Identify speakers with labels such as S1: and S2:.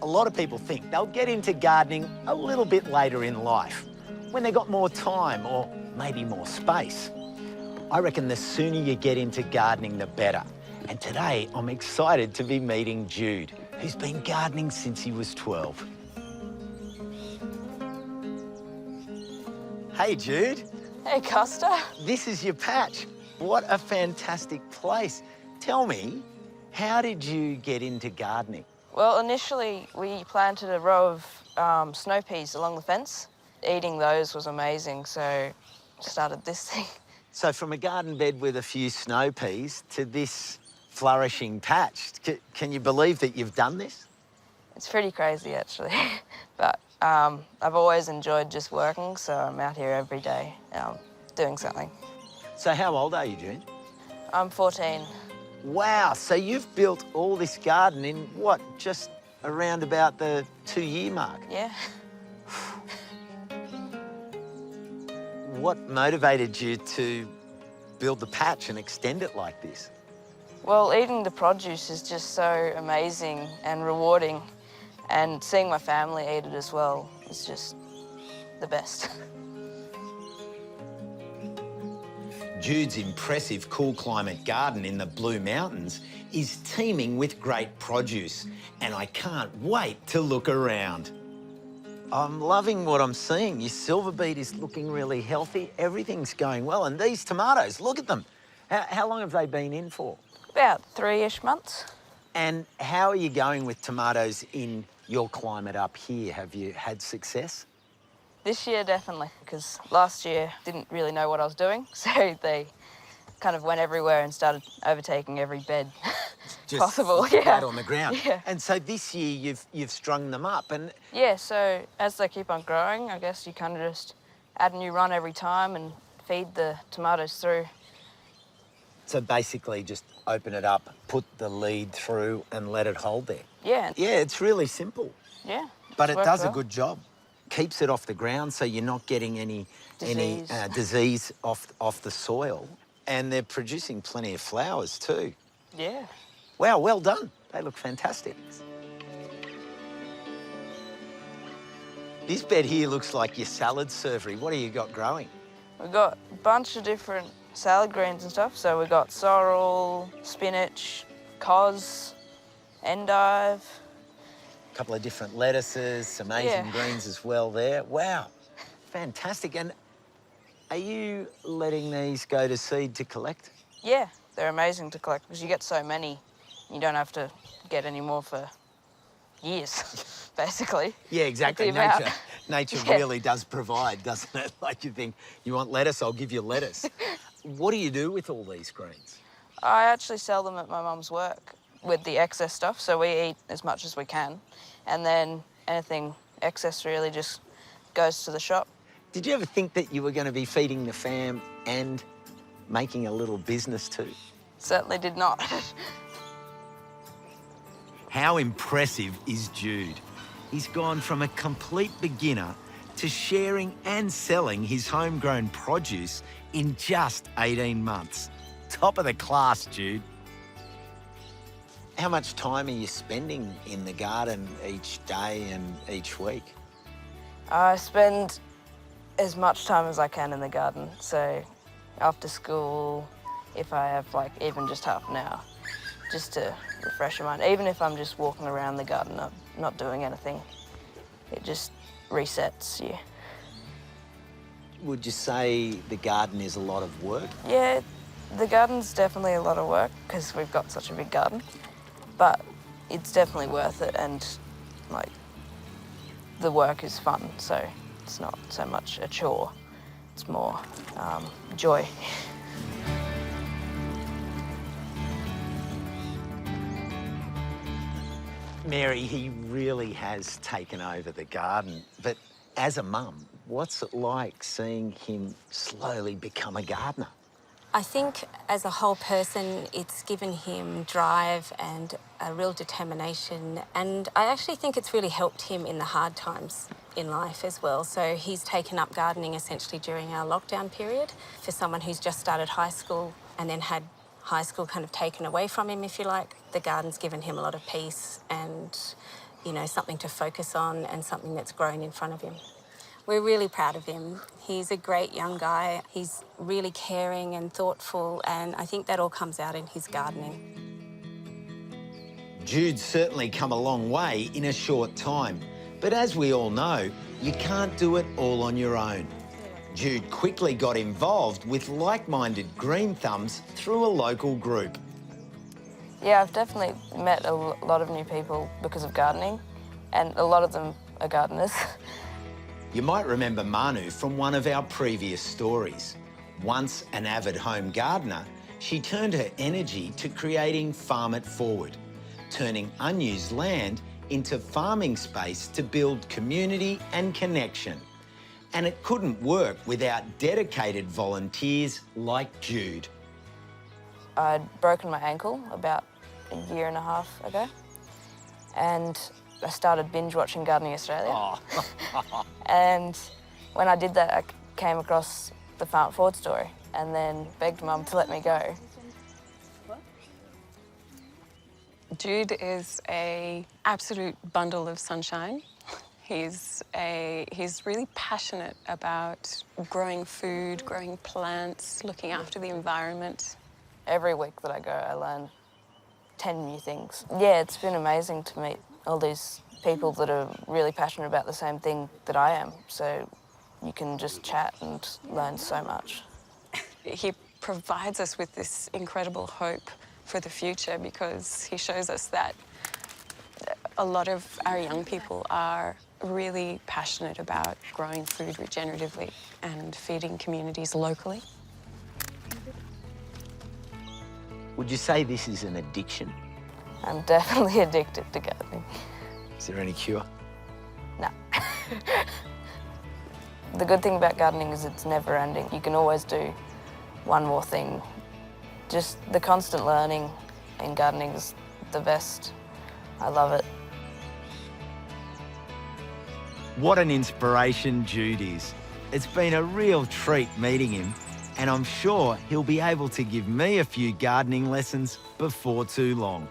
S1: A lot of people think they'll get into gardening a little bit later in life, when they've got more time or maybe more space. I reckon the sooner you get into gardening, the better. And today, I'm excited to be meeting Jude, who's been gardening since he was 12. Hey, Jude.
S2: Hey, Costa.
S1: This is your patch. What a fantastic place. Tell me, how did you get into gardening?
S2: Well, initially, we planted a row of snow peas along the fence. Eating those was amazing, so started this thing.
S1: So from a garden bed with a few snow peas to this flourishing patch, can you believe that you've done this?
S2: It's pretty crazy, actually. But I've always enjoyed just working, so I'm out here every day doing something.
S1: So how old are you, Jude?
S2: I'm 14.
S1: Wow, so you've built all this garden in, what, just around about the 2-year mark?
S2: Yeah.
S1: What motivated you to build the patch and extend it like this?
S2: Well, eating the produce is just so amazing and rewarding, and seeing my family eat it as well is just the best.
S1: Jude's impressive cool climate garden in the Blue Mountains is teeming with great produce, and I can't wait to look around. I'm loving what I'm seeing. Your silver beet is looking really healthy. Everything's going well. And these tomatoes, look at them. How long have they been in for?
S2: About 3-ish months.
S1: And how are you going with tomatoes in your climate up here? Have you had success?
S2: This year, definitely, because last year didn't really know what I was doing, so they kind of went everywhere and started overtaking every bed
S1: Just
S2: possible.
S1: flat on the ground.
S2: Yeah.
S1: And so this year you've strung them up, and
S2: Yeah, so as they keep on growing, I guess you kind of just add a new run every time and feed the tomatoes through.
S1: so basically just open it up, put the lead through, and let it hold there.
S2: Yeah.
S1: Yeah, it's really simple,
S2: Yeah.
S1: but
S2: it's
S1: it
S2: worked
S1: does
S2: well.
S1: a good job. Keeps it off the ground, so you're not getting any
S2: Disease.
S1: disease off the soil, and they're producing plenty of flowers too.
S2: Yeah.
S1: Wow, well done. They look fantastic. This bed here looks like your salad servery. What have you got growing?
S2: We've got a bunch of different salad greens and stuff. So we've got sorrel, spinach, cos, endive.
S1: A couple of different lettuces, some Asian
S2: Yeah.
S1: greens as well there. Wow, fantastic. And are you letting these go to seed to collect?
S2: Yeah, they're amazing to collect because you get so many. You don't have to get any more for years, basically.
S1: Yeah, exactly.
S2: The amount.
S1: Nature
S2: Yeah.
S1: really does provide, doesn't it? Like you think, you want lettuce, I'll give you lettuce. What do you do with all these greens?
S2: I actually sell them at my mum's work with the excess stuff, so we eat as much as we can. And then anything excess really just goes to the shop.
S1: Did you ever think that you were going to be feeding the fam and making a little business too?
S2: Certainly did not.
S1: How impressive is Jude? He's gone from a complete beginner to sharing and selling his homegrown produce in just 18 months. Top of the class, Jude. How much time are you spending in the garden each day and each week?
S2: I spend as much time as I can in the garden. So after school, if I have like even just half an hour, just to refresh your mind. Even if I'm just walking around the garden, not doing anything, it just resets you.
S1: Would you say the garden is a lot of work?
S2: Yeah, the garden's definitely a lot of work because we've got such a big garden, but it's definitely worth it, and like the work is fun, so it's not so much a chore, it's more joy.
S1: Mary, he really has taken over the garden, but as a mum, what's it like seeing him slowly become a gardener?
S3: I think as a whole person, it's given him drive and a real determination. And I actually think it's really helped him in the hard times in life as well. So he's taken up gardening essentially during our lockdown period. For someone who's just started high school and then had high school kind of taken away from him, if you like, the garden's given him a lot of peace and you know, something to focus on and something that's grown in front of him. We're really proud of him. He's a great young guy. He's really caring and thoughtful, and I think that all comes out in his gardening.
S1: Jude's certainly come a long way in a short time, but as we all know, you can't do it all on your own. Jude quickly got involved with like-minded green thumbs through a local group.
S2: Yeah, I've definitely met a lot of new people because of gardening, and a lot of them are gardeners.
S1: You might remember Manu from one of our previous stories. Once an avid home gardener, she turned her energy to creating Farm It Forward, turning unused land into farming space to build community and connection. And it couldn't work without dedicated volunteers like Jude.
S2: I'd broken my ankle about a year and a half ago, and I started binge watching Gardening Australia.
S1: Oh.
S2: And when I did that, I came across the Farm It Forward story and then begged Mum to let me go.
S4: Jude is an absolute bundle of sunshine. He's really passionate about growing food, growing plants, looking after the environment.
S2: Every week that I go, I learn 10 new things. Yeah, it's been amazing to meet all these people that are really passionate about the same thing that I am. So you can just chat and learn so much.
S4: He provides us with this incredible hope for the future because he shows us that a lot of our young people are really passionate about growing food regeneratively and feeding communities locally.
S1: Would you say this is an addiction?
S2: I'm definitely addicted to gardening.
S1: Is there any cure?
S2: No. The good thing about gardening is it's never ending. You can always do one more thing. Just the constant learning in gardening is the best. I love it.
S1: What an inspiration Jude is. It's been a real treat meeting him, and I'm sure he'll be able to give me a few gardening lessons before too long.